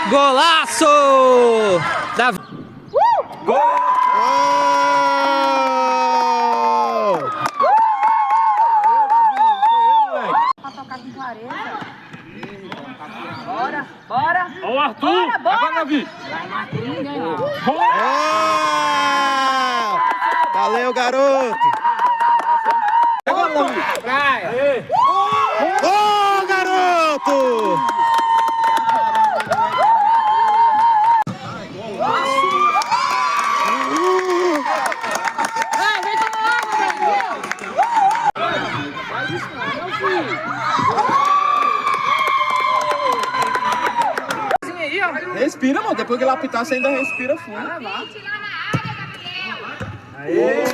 Golaço! Gol! Pra tocar com clareza. Bora, bora. Ó o Arthur! Bora, bora. Agora, Davi! Valeu, garoto! Agora, Davi! Praia! Ô, garoto! Respira, mano. Depois que ele apitar, você ainda respira fundo. Aê!